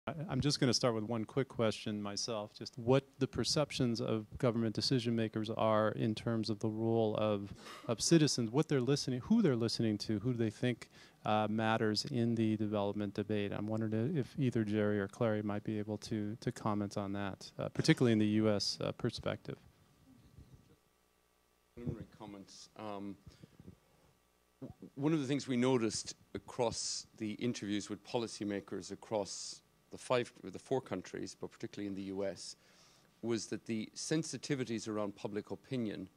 I'm just going to start with one quick question myself, just what the perceptions of government decision makers are in terms of the role of citizens, what they're listening, who they're listening to, who they think matters in the development debate. I'm wondering if either Jerry or Clary might be able to comment on that, particularly in the U.S. Perspective. Preliminary comments. One of the things we noticed across the interviews with policymakers across the four countries, but particularly in the US, was that the sensitivities around public opinion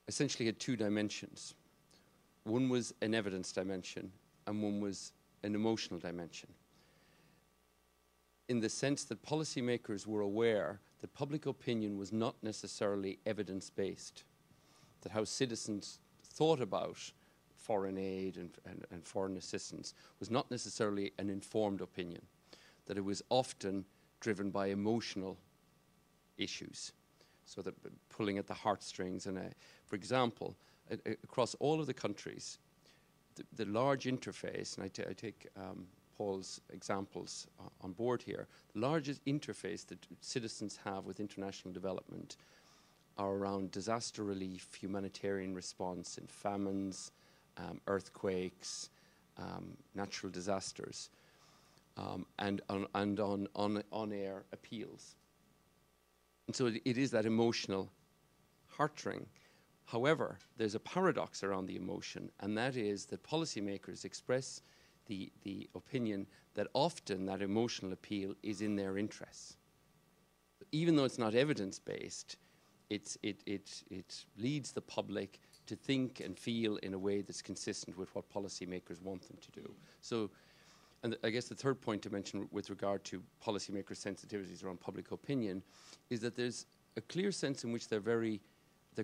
essentially had two dimensions. One was an evidence dimension, and one was an emotional dimension. In the sense that policymakers were aware that public opinion was not necessarily evidence-based, that how citizens thought about foreign aid and foreign assistance was not necessarily an informed opinion, that it was often driven by emotional issues, so that pulling at the heartstrings. And for example, across all of the countries, the large interface, and I take Paul's examples on board here, the largest interface that citizens have with international development are around disaster relief, humanitarian response in famines, earthquakes, natural disasters, and on-air appeals. And so it is that emotional heartstring. However, there's a paradox around the emotion, and that is that policymakers express the opinion that often that emotional appeal is in their interests. Even though it's not evidence-based, it leads the public to think and feel in a way that's consistent with what policymakers want them to do. So, and I guess the third point to mention with regard to policymakers' sensitivities around public opinion is that there's a clear sense in which they're kind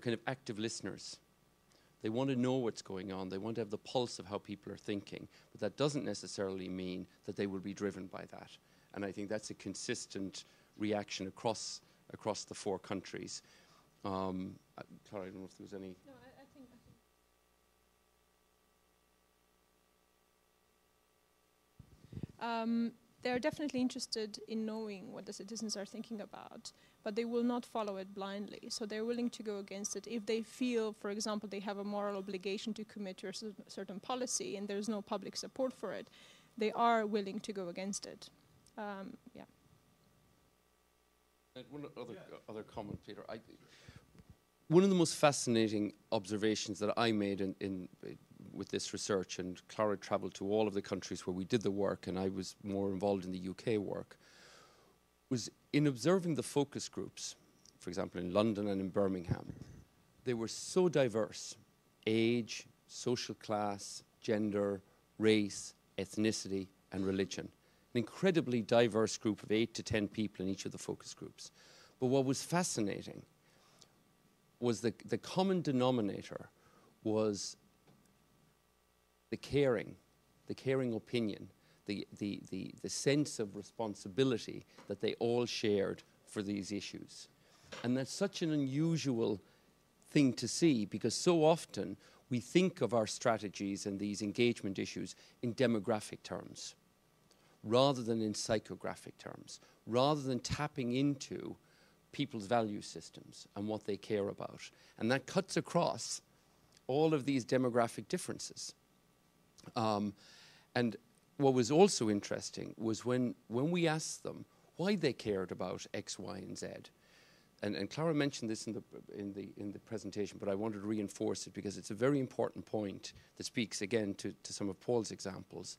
of active listeners. They want to know what's going on. They want to have the pulse of how people are thinking. But that doesn't necessarily mean that they will be driven by that. And I think that's a consistent reaction across the four countries. Clara, I don't know if there was any... No, I think... They're definitely interested in knowing what the citizens are thinking about, but they will not follow it blindly. So they're willing to go against it if they feel, for example, they have a moral obligation to commit to a certain policy and there's no public support for it. They are willing to go against it. Yeah. One other comment, Peter. One of the most fascinating observations that I made with this research, and Clara travelled to all of the countries where we did the work, and I was more involved in the UK work, was in observing the focus groups, for example, in London and in Birmingham. They were so diverse: age, social class, gender, race, ethnicity, and religion. An incredibly diverse group of 8 to 10 people in each of the focus groups. But what was fascinating was the common denominator was the caring opinion, the sense of responsibility that they all shared for these issues. And that's such an unusual thing to see, because so often we think of our strategies and these engagement issues in demographic terms, rather than in psychographic terms, rather than tapping into people's value systems and what they care about. And that cuts across all of these demographic differences. And what was also interesting was when we asked them why they cared about X, Y, and Z. And Clara mentioned this in the presentation, but I wanted to reinforce it because it's a very important point that speaks again to some of Paul's examples,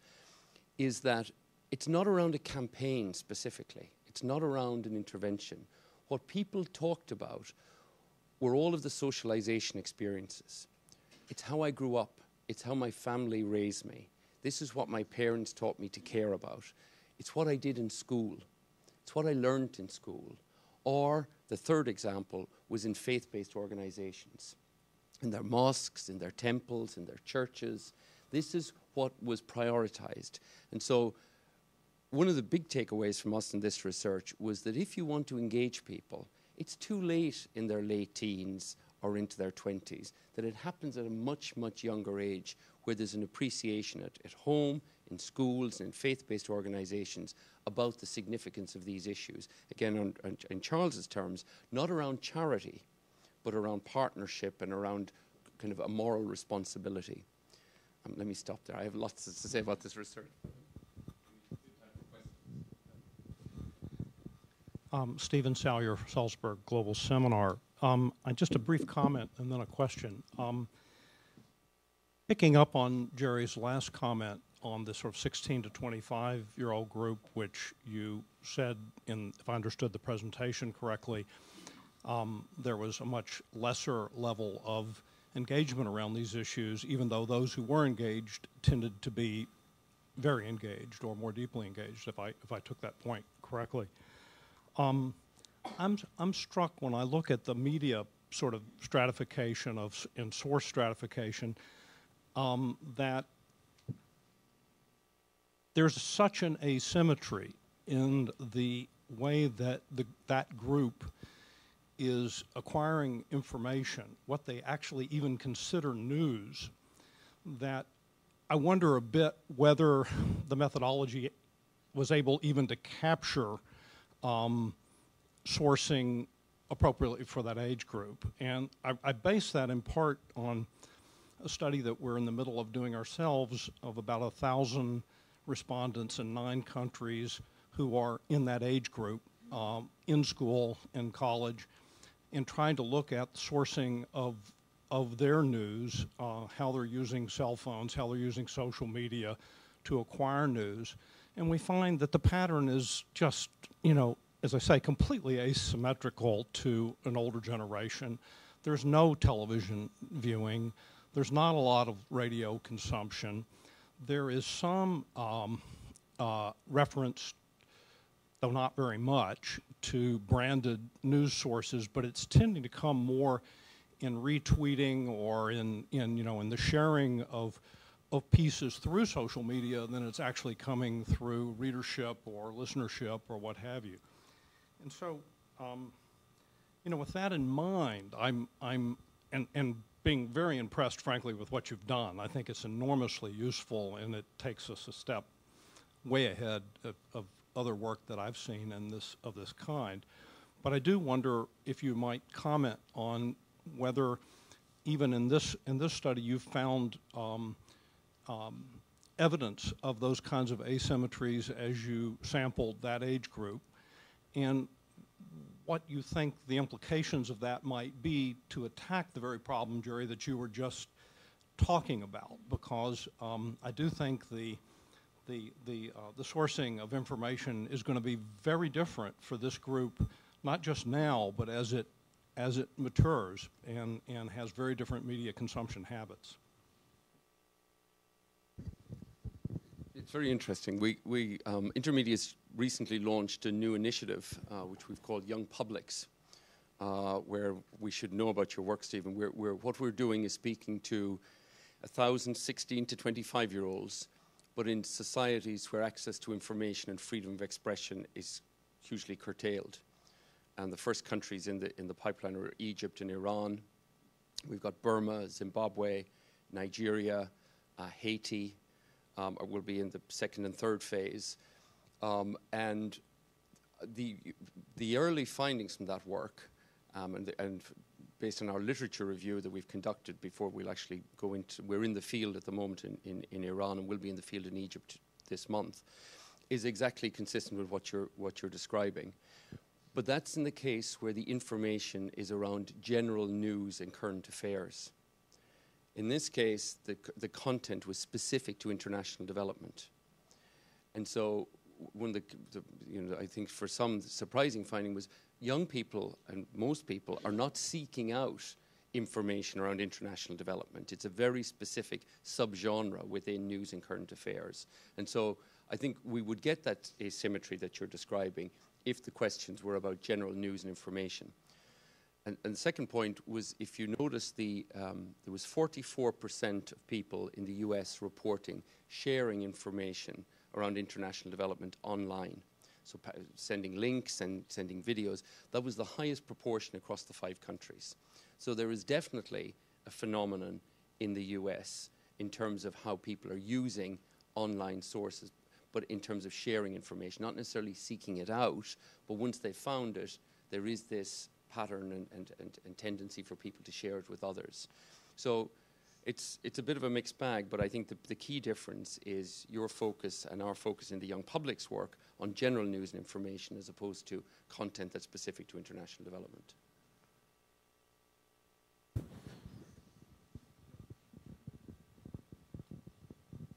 is that it's not around a campaign specifically. It's not around an intervention. What people talked about were all of the socialization experiences. It's how I grew up. It's how my family raised me. This is what my parents taught me to care about. It's what I did in school. It's what I learned in school. Or the third example was in faith-based organizations, in their mosques, in their temples, in their churches. This is what was prioritized. And so one of the big takeaways from us in this research was that if you want to engage people, it's too late in their late teens or into their 20s, that it happens at a much, much younger age, where there's an appreciation at home, in schools and faith-based organizations about the significance of these issues. Again, in Charles's terms, not around charity, but around partnership and around kind of a moral responsibility. Let me stop there. I have lots to say about this research. Stephen Salyer, Salzburg Global Seminar. Just a brief comment and then a question. Picking up on Jerry's last comment on the sort of 16 to 25-year-old group, which you said, if I understood the presentation correctly, there was a much lesser level of engagement around these issues, even though those who were engaged tended to be very engaged or more deeply engaged, if I took that point correctly. I'm struck when I look at the media sort of stratification and source stratification that there's such an asymmetry in the way that that group is acquiring information, what they actually even consider news, that I wonder a bit whether the methodology was able even to capture sourcing appropriately for that age group. And I base that in part on a study that we're in the middle of doing ourselves of about 1,000 respondents in 9 countries who are in that age group, in school and college, and trying to look at sourcing of their news, how they're using cell phones, how they're using social media to acquire news. And we find that the pattern is just, you know, as I say, completely asymmetrical to an older generation. There's no television viewing. There's not a lot of radio consumption. There is some reference, though not very much, to branded news sources, but it's tending to come more in retweeting or in the sharing of pieces through social media than it's actually coming through readership or listenership or what have you. And so, with that in mind, I'm being very impressed, frankly, with what you've done. I think it's enormously useful, and it takes us a step way ahead of other work that I've seen of this kind. But I do wonder if you might comment on whether, even in this study, you've found evidence of those kinds of asymmetries as you sampled that age group, and what you think the implications of that might be to attack the very problem, Jerry, that you were just talking about. Because I do think the sourcing of information is going to be very different for this group, not just now, but as it matures and has very different media consumption habits. It's very interesting. InterMedia's recently launched a new initiative, which we've called Young Publics, where we should know about your work, Stephen. What we're doing is speaking to 1,000 16 to 25-year-olds, but in societies where access to information and freedom of expression is hugely curtailed. And the first countries in the pipeline are Egypt and Iran. We've got Burma, Zimbabwe, Nigeria, Haiti. Will be in the second and third phase. And the early findings from that work, and based on our literature review that we've conducted before we'll actually go into, we're in the field at the moment in Iran, and we'll be in the field in Egypt this month, is exactly consistent with what you're describing. But that's in the case where the information is around general news and current affairs. In this case, the content was specific to international development. And so I think for some, the surprising finding was young people, and most people, are not seeking out information around international development. It's a very specific subgenre within news and current affairs. And so I think we would get that asymmetry that you're describing if the questions were about general news and information. And the second point was, if you notice, there was 44% of people in the US reporting sharing information around international development online. So sending links and sending videos. That was the highest proportion across the 5 countries. So there is definitely a phenomenon in the US in terms of how people are using online sources, but in terms of sharing information, not necessarily seeking it out, but once they found it, there is this pattern and tendency for people to share it with others. So it's a bit of a mixed bag, but I think the key difference is your focus and our focus in the young public's work on general news and information as opposed to content that's specific to international development.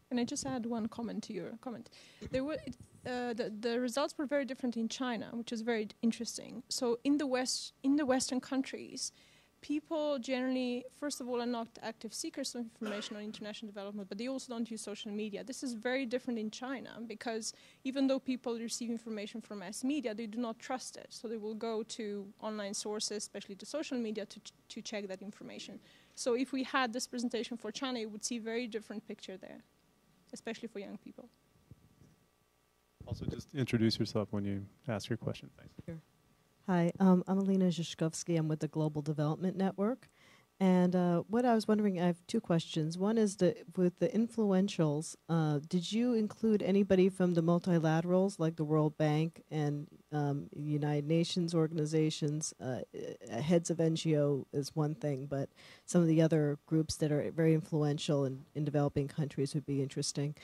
Can I just add one comment to your comment? There were the results were very different in China, which is very interesting. So in the Western countries, people generally, first of all, are not active seekers of information on international development, but they also don't use social media. This is very different in China because even though people receive information from mass media, they do not trust it. So they will go to online sources, especially to social media, to check that information. So if we had this presentation for China, you would see a very different picture there, especially for young people. Also, just introduce yourself when you ask your question. Thanks. Sure. Hi, I'm Alina Zhishkovsky. I'm with the Global Development Network. And what I was wondering, I have two questions. One is with the influentials, did you include anybody from the multilaterals like the World Bank and United Nations organizations? Heads of NGO is one thing, but some of the other groups that are very influential in developing countries would be interesting.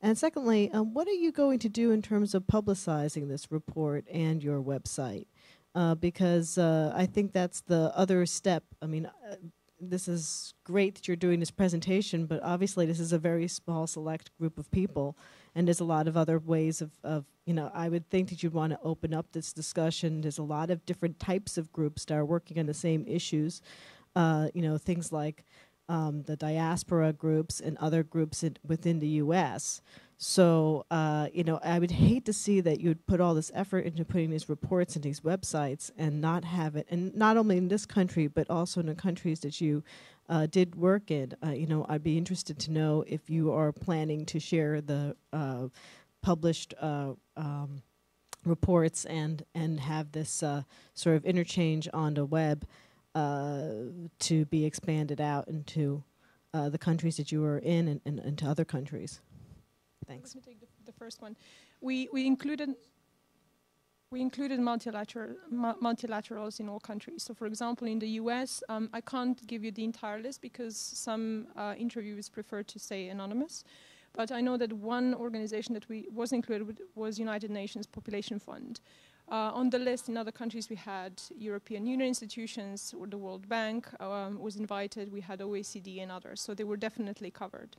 And secondly, what are you going to do in terms of publicizing this report and your website? Because I think that's the other step. I mean, this is great that you're doing this presentation, but obviously this is a very small, select group of people, and there's a lot of other ways of I would think that you'd want to open up this discussion. There's a lot of different types of groups that are working on the same issues, things like the diaspora groups and other groups within the U.S., So, I would hate to see that you'd put all this effort into putting these reports and these websites and not have it, and not only in this country, but also in the countries that you did work in. I'd be interested to know if you are planning to share the published reports and have this sort of interchange on the web to be expanded out into the countries that you are in and to other countries. Thanks. Let me take the first one. We included multilaterals in all countries. So, for example, in the U.S., I can't give you the entire list because some interviewers prefer to stay anonymous. But I know that one organization that was included was United Nations Population Fund. On the list in other countries, we had European Union institutions, or the World Bank was invited. We had OECD and others. So they were definitely covered.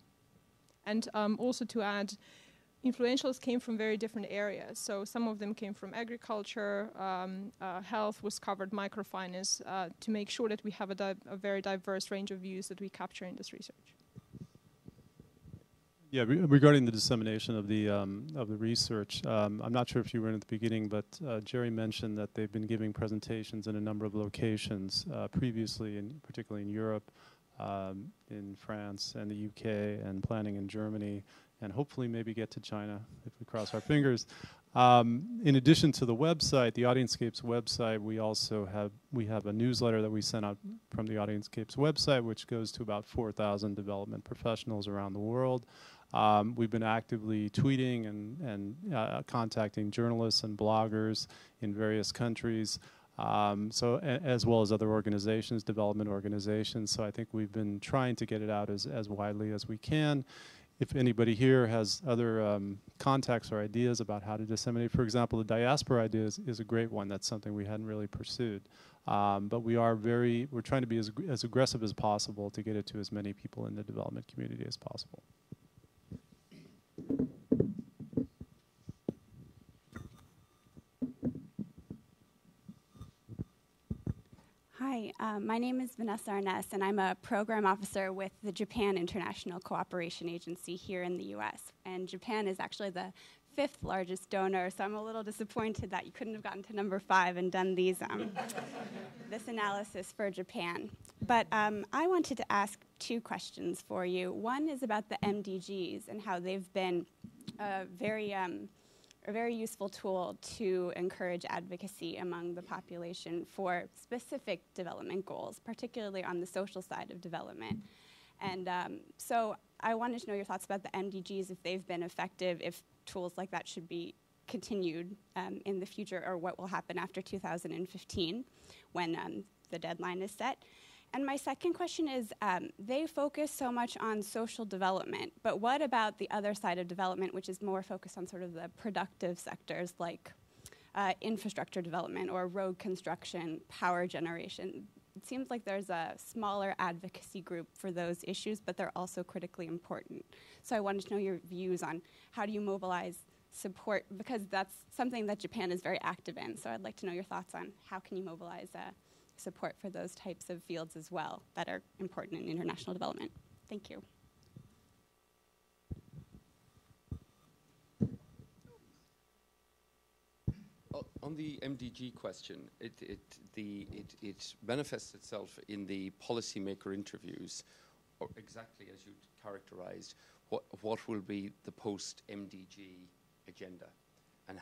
And also to add, influentials came from very different areas. So some of them came from agriculture, health was covered, microfinance, to make sure that we have a very diverse range of views that we capture in this research. Yeah, regarding the dissemination of the research, I'm not sure if you were in at the beginning, but Jerry mentioned that they've been giving presentations in a number of locations previously, particularly in Europe, in France and the UK, and planning in Germany, and hopefully maybe get to China if we cross our fingers. In addition to the website, the AudienceScapes website, we have a newsletter that we send out from the AudienceScapes website, which goes to about 4,000 development professionals around the world. We've been actively tweeting and contacting journalists and bloggers in various countries. As well as other organizations, development organizations. So I think we've been trying to get it out as widely as we can. If anybody here has other contacts or ideas about how to disseminate, for example, the diaspora idea is a great one. That's something we hadn't really pursued. But we're trying to be as aggressive as possible to get it to as many people in the development community as possible. Hi, my name is Vanessa Arness, and I'm a program officer with the Japan International Cooperation Agency here in the U.S. And Japan is actually the 5th largest donor, so I'm a little disappointed that you couldn't have gotten to number 5 and done these this analysis for Japan. But I wanted to ask 2 questions for you. One is about the MDGs and how they've been a very useful tool to encourage advocacy among the population for specific development goals, particularly on the social side of development. And so I wanted to know your thoughts about the MDGs, if they've been effective, if tools like that should be continued in the future, or what will happen after 2015 when the deadline is set. And my second question is, they focus so much on social development, but what about the other side of development, which is more focused on sort of the productive sectors like infrastructure development or road construction, power generation? It seems like there's a smaller advocacy group for those issues, but they're also critically important. So I wanted to know your views on how do you mobilize support, because that's something that Japan is very active in. So I'd like to know your thoughts on how can you mobilize support for those types of fields as well that are important in international development. Thank you. On the MDG question, it manifests itself in the policymaker interviews, or exactly as you characterized, what will be the post-MDG agenda and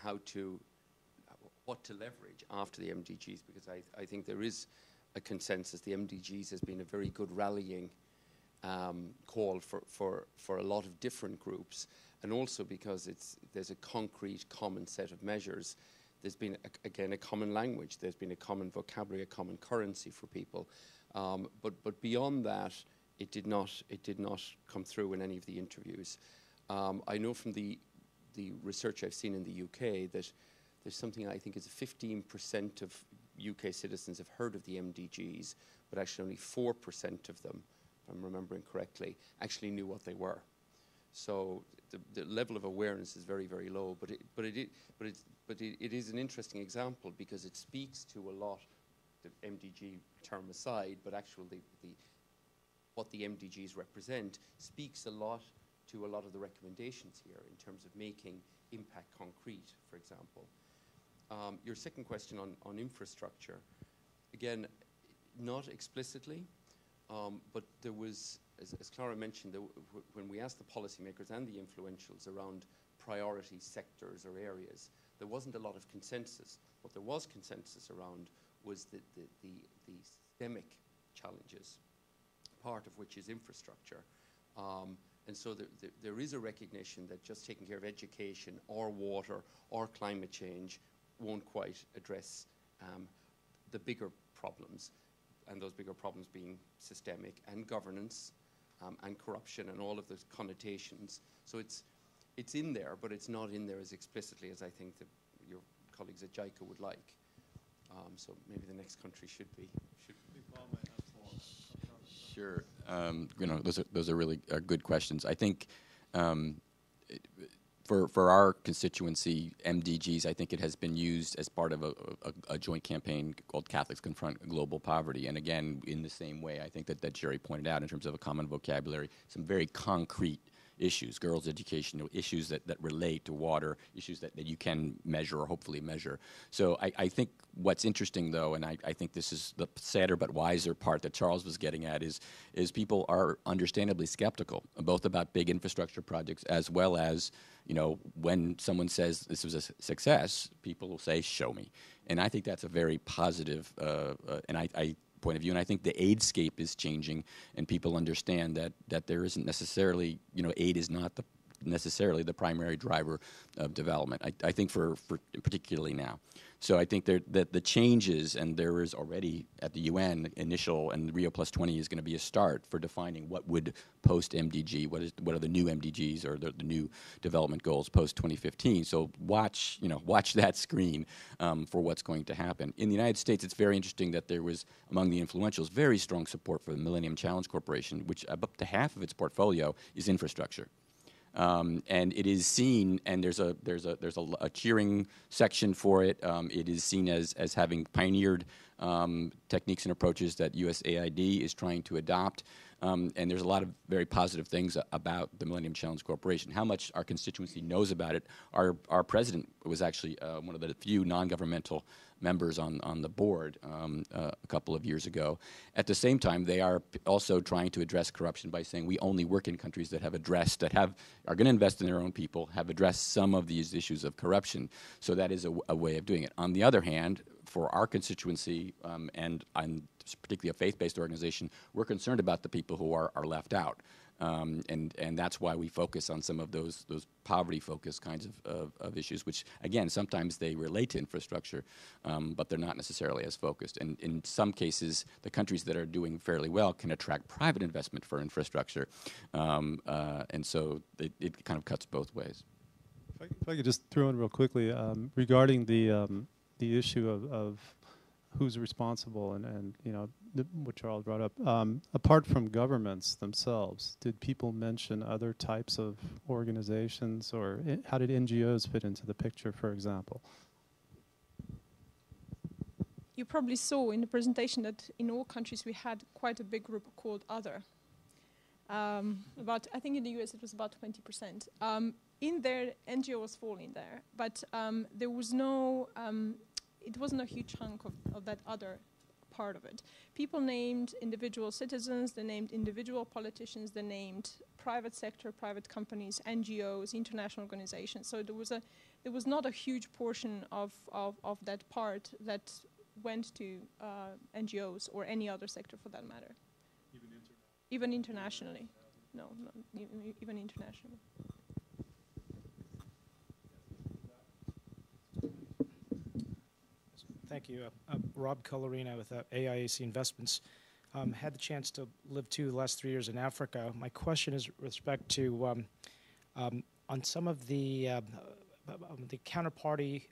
what to leverage after the MDGs, because I think there is a consensus. The MDGs has been a very good rallying call for a lot of different groups, and also because there's a concrete common set of measures. There's been, again, a common language. There's been a common vocabulary, a common currency for people. But beyond that, it did not come through in any of the interviews. I know from the research I've seen in the UK that there's something I think is 15% of UK citizens have heard of the MDGs, but actually only 4% of them, if I'm remembering correctly, actually knew what they were. So the level of awareness is very, very low. But it is an interesting example because it speaks to a lot, the MDG term aside, but actually what the MDGs represent speaks a lot to a lot of the recommendations here in terms of making impact concrete, for example. Your second question on infrastructure, again, not explicitly, but there was, as Clara mentioned, when we asked the policymakers and the influentials around priority sectors or areas, there wasn't a lot of consensus. What there was consensus around was the systemic challenges, part of which is infrastructure. And so there is a recognition that just taking care of education or water or climate change won't quite address the bigger problems, and those bigger problems being systemic and governance and corruption and all of those connotations. So it's in there, but it's not in there as explicitly as I think that your colleagues at JICA would like. So maybe the next country should be. Sure. Those are really good questions. I think for our constituency, MDGs, I think it has been used as part of a joint campaign called Catholics Confront Global Poverty. And again, in the same way, I think that Jerry pointed out in terms of a common vocabulary, some very concrete issues, girls' education, issues that relate to water, issues that you can measure or hopefully measure. So I think what's interesting, though, and I think this is the sadder but wiser part that Charles was getting at, is people are understandably skeptical, both about big infrastructure projects as well as, when someone says this was a success, people will say, show me. And I think that's a very positive, point of view, and I think the AudienceScape is changing, and people understand that there isn't necessarily, aid is not necessarily the primary driver of development. I think for particularly now. So I think that the changes, and there is already at the UN initial, and Rio Plus 20 is going to be a start for defining what would post MDG, what are the new MDGs or the new development goals post 2015. So watch that screen for what's going to happen. In the United States, it's very interesting that there was among the influentials very strong support for the Millennium Challenge Corporation, which up to half of its portfolio is infrastructure. And it is seen, and there's a cheering section for it. It is seen as having pioneered techniques and approaches that USAID is trying to adopt. And there's a lot of very positive things about the Millennium Challenge Corporation. How much our constituency knows about it, our president was actually one of the few non-governmental members on the board a couple of years ago. At the same time, they are also trying to address corruption by saying we only work in countries that are going to invest in their own people, have addressed some of these issues of corruption. So that is a way of doing it. On the other hand, for our constituency, and I'm particularly a faith-based organization, we're concerned about the people who are left out. And that's why we focus on some of those poverty-focused kinds of issues, which, again, sometimes they relate to infrastructure, but they're not necessarily as focused. And in some cases, the countries that are doing fairly well can attract private investment for infrastructure. And so it kind of cuts both ways. If I could just throw in real quickly, regarding the issue of who's responsible and you know, what Charles brought up. Apart from governments themselves, did people mention other types of organizations, or how did NGOs fit into the picture, for example? You probably saw in the presentation that in all countries we had quite a big group called Other. I think in the US it was about 20%. In there, NGOs fall in there, but there was no, it wasn't a huge chunk of that other part of it. People named individual citizens, they named individual politicians, they named private sector, private companies, NGOs, international organizations. So there was not a huge portion of that part that went to NGOs or any other sector for that matter. Even internationally. No, even internationally. Thank you. Rob Colorina with AIAC Investments. Had the chance to live the last 3 years in Africa. My question is with respect to on some of the counterparty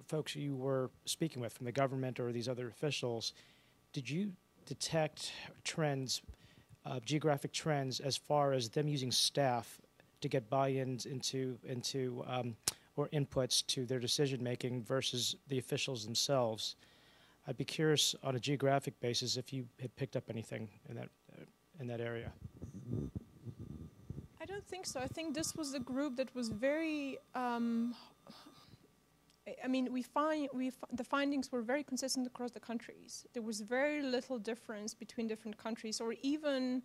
folks you were speaking with from the government or these other officials, did you detect trends, geographic trends, as far as them using staff to get buy-ins into or inputs to their decision-making versus the officials themselves? I'd be curious on a geographic basis if you had picked up anything in that area. I don't think so. I think this was a group that was very. I mean, the findings were very consistent across the countries. There was very little difference between different countries, or even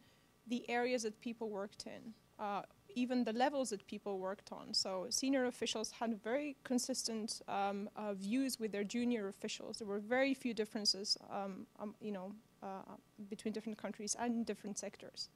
the areas that people worked in. Even the levels that people worked on. So senior officials had very consistent views with their junior officials. There were very few differences, between different countries and different sectors.